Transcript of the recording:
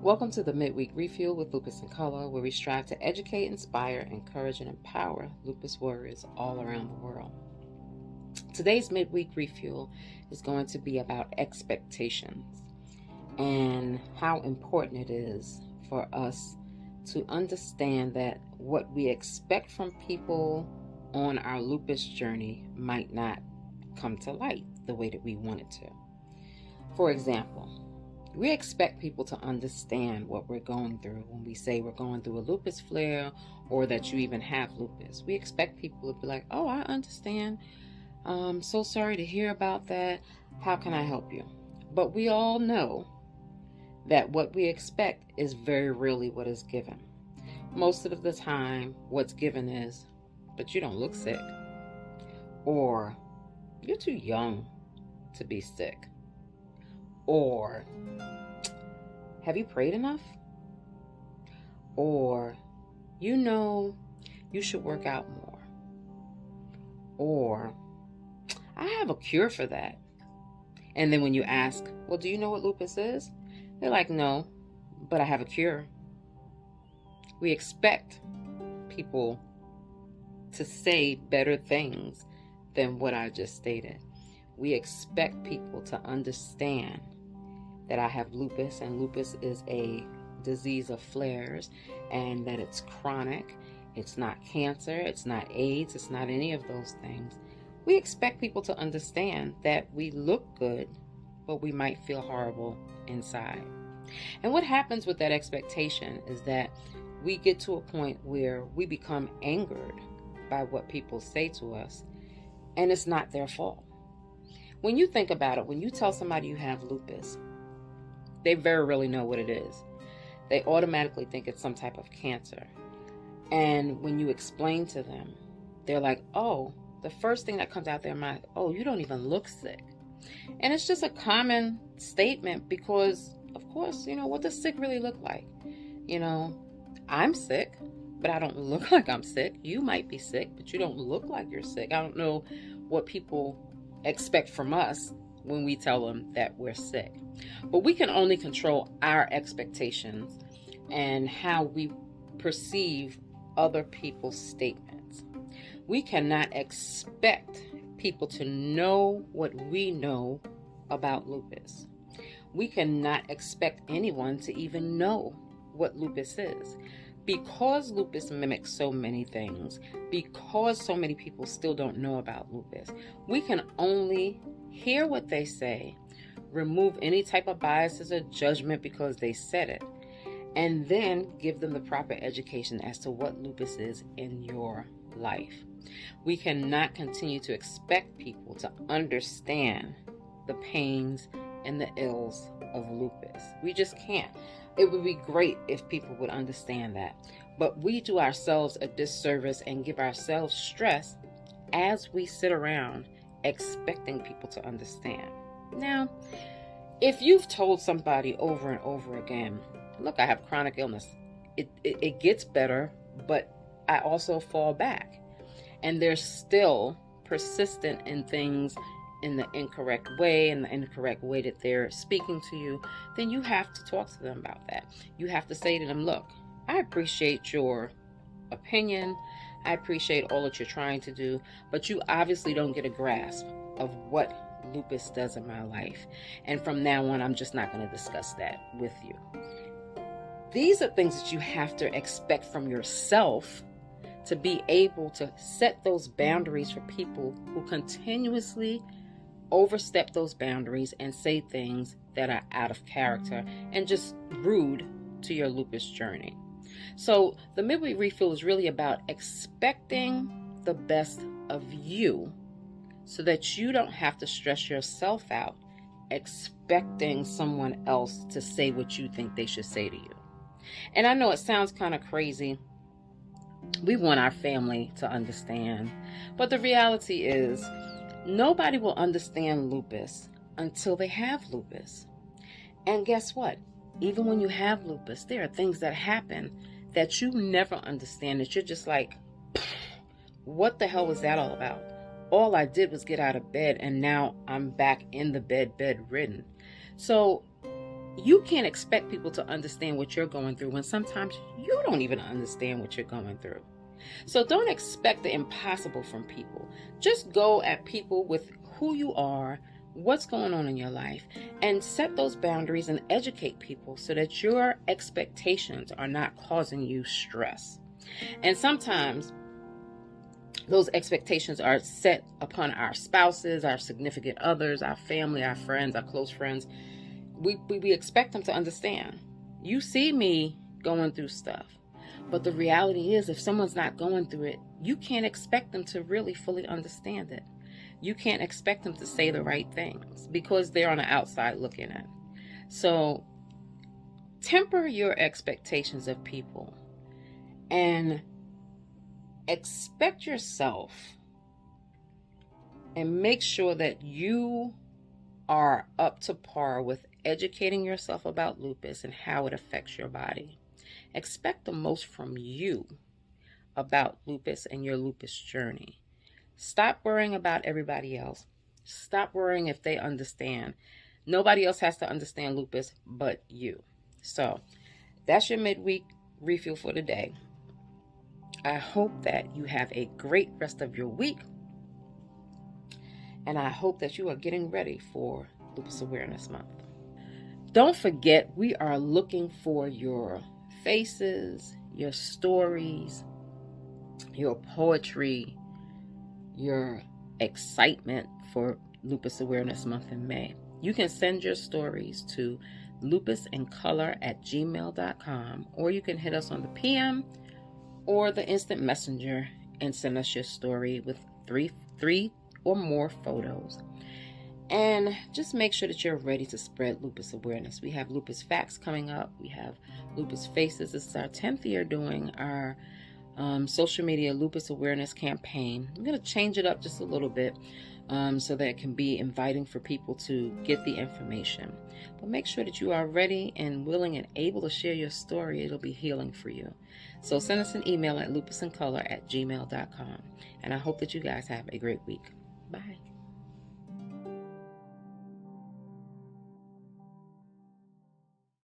Welcome to the Midweek Refuel with Lupus and Color, where we strive to educate, inspire, encourage, and empower lupus warriors all around the world. Today's Midweek Refuel is going to be about expectations and how important it is for us to understand that what we expect from people on our lupus journey might not come to light the way that we want it to. For example, we expect people to understand what we're going through when we say we're going through a lupus flare or that you even have lupus. We expect people to be like, oh, I understand. I'm so sorry to hear about that. How can I help you? But we all know that what we expect is very rarely what is given. Most of the time, what's given is, but you don't look sick. Or, you're too young to be sick. Or, have you prayed enough? Or, you should work out more. Or, I have a cure for that. And then when you ask, well, do you know what lupus is? They're like, no, but I have a cure. We expect people to say better things than what I just stated. We expect people to understand that I have lupus, and lupus is a disease of flares, and that it's chronic. It's not cancer, it's not AIDS, it's not any of those things. We expect people to understand that we look good, but we might feel horrible inside. And what happens with that expectation is that we get to a point where we become angered by what people say to us, and it's not their fault. When you think about it, when you tell somebody you have lupus, they very rarely know what it is. They automatically think it's some type of cancer. And when you explain to them, they're like, oh, the first thing that comes out their mind, oh, you don't even look sick. And it's just a common statement because, of course, what does sick really look like? I'm sick, but I don't look like I'm sick. You might be sick, but you don't look like you're sick. I don't know what people expect from us when we tell them that we're sick. But we can only control our expectations and how we perceive other people's statements. We cannot expect people to know what we know about lupus. We cannot expect anyone to even know what lupus is. Because lupus mimics so many things, because so many people still don't know about lupus, we can only hear what they say, remove any type of biases or judgment because they said it, and then give them the proper education as to what lupus is in your life. We cannot continue to expect people to understand the pains and the ills of lupus. We just can't. It would be great if people would understand that. But we do ourselves a disservice and give ourselves stress as we sit around expecting people to understand. Now, if you've told somebody over and over again, look, I have chronic illness, it gets better, but I also fall back, and they're still persistent in things in the incorrect way, that they're speaking to you, then you have to talk to them about that. You have to say to them, look, I appreciate your opinion. I appreciate all that you're trying to do, but you obviously don't get a grasp of what lupus does in my life. And from now on, I'm just not going to discuss that with you. These are things that you have to expect from yourself to be able to set those boundaries for people who continuously overstep those boundaries and say things that are out of character and just rude to your lupus journey. So the Midweek Refuel is really about expecting the best of you so that you don't have to stress yourself out expecting someone else to say what you think they should say to you. And I know it sounds kind of crazy. We want our family to understand, but the reality is nobody will understand lupus until they have lupus. And guess what? Even when you have lupus, there are things that happen that you never understand, that you're just like, what the hell was that all about? All I did was get out of bed, and now I'm back in the bed, bedridden. So you can't expect people to understand what you're going through when sometimes you don't even understand what you're going through. So don't expect the impossible from people. Just go at people with who you are, what's going on in your life, and set those boundaries and educate people so that your expectations are not causing you stress. And sometimes those expectations are set upon our spouses, our significant others, our family, our friends, our close friends. We expect them to understand. You see me going through stuff, but the reality is, if someone's not going through it, you can't expect them to really fully understand it. You can't expect them to say the right things because they're on the outside looking in. So temper your expectations of people and expect yourself, and make sure that you are up to par with educating yourself about lupus and how it affects your body. Expect the most from you about lupus and your lupus journey. Stop worrying about everybody else. Stop worrying if they understand. Nobody else has to understand lupus but you. So that's your midweek refuel for today. I hope that you have a great rest of your week. And I hope that you are getting ready for Lupus Awareness Month. Don't forget, we are looking for your faces, your stories, your poetry, your excitement for Lupus Awareness Month in May. You can send your stories to lupusandcolor@gmail.com, or you can hit us on the PM or the instant messenger and send us your story with three or more photos. And just make sure that you're ready to spread lupus awareness. We have lupus facts coming up. We have lupus faces. This is our 10th year doing our social media lupus awareness campaign. I'm going to change it up just a little bit so that it can be inviting for people to get the information. But make sure that you are ready and willing and able to share your story. It'll be healing for you. So send us an email at lupusandcolor@gmail.com. And I hope that you guys have a great week. Bye.